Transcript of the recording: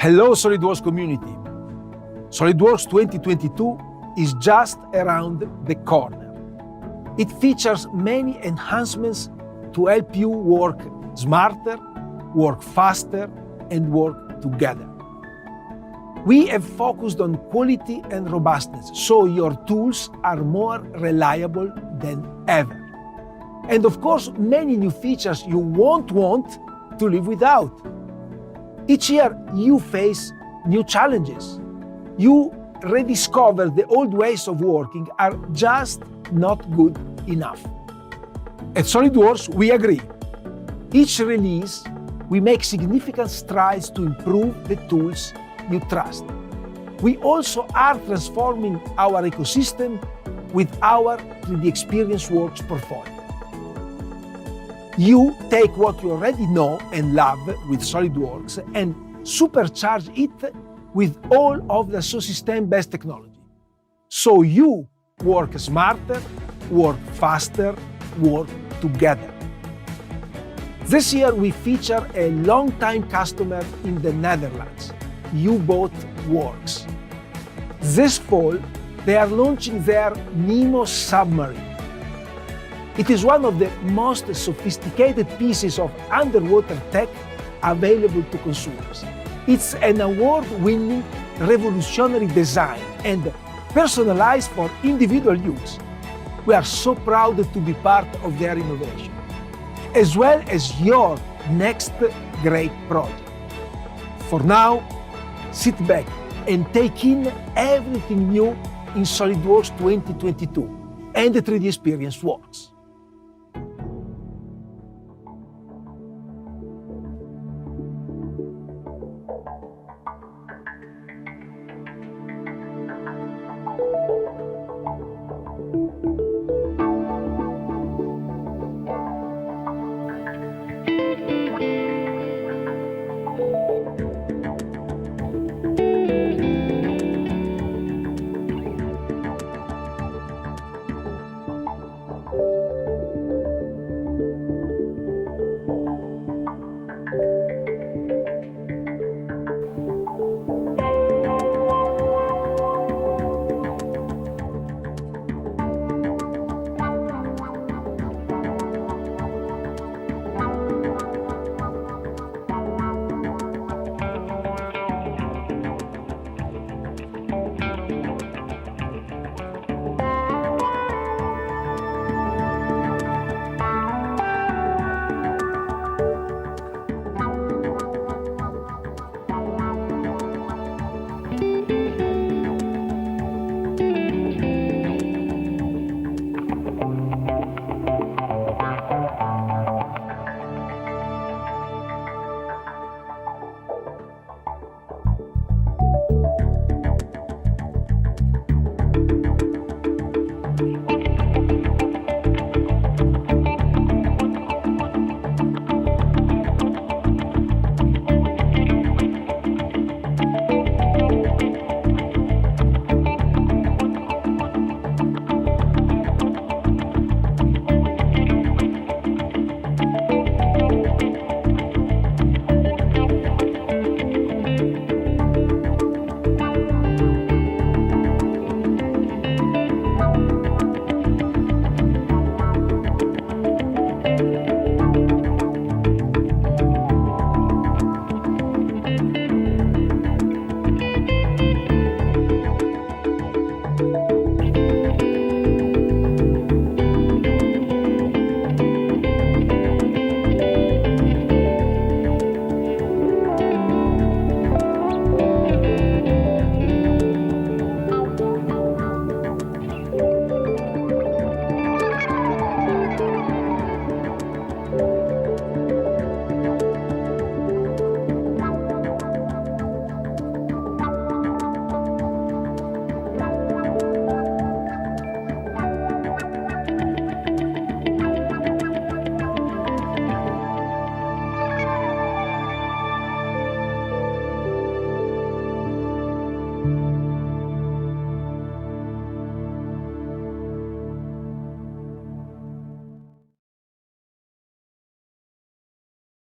Hello SOLIDWORKS community. SOLIDWORKS 2022 is just around the corner. It features many enhancements to help you work smarter, work faster, and work together. We have focused on quality and robustness, so your tools are more reliable than ever. And of course, many new features you won't want to live without. Each year, you face new challenges. You rediscover the old ways of working are just not good enough. At SOLIDWORKS, we agree. Each release, we make significant strides to improve the tools you trust. We also are transforming our ecosystem with our 3D Experience Works portfolio. You take what you already know and love with SOLIDWORKS and supercharge it with all of the Dassault-Systèmes technology. So you work smarter, work faster, work together. This year we feature a long-time customer in the Netherlands, U-Boat Works. This fall, they are launching their Nemo submarine. It is one of the most sophisticated pieces of underwater tech available to consumers. It's an award-winning, revolutionary design and personalized for individual use. We are so proud to be part of their innovation, as well as your next great project. For now, sit back and take in everything new in SOLIDWORKS 2022 and the 3D Experience Works.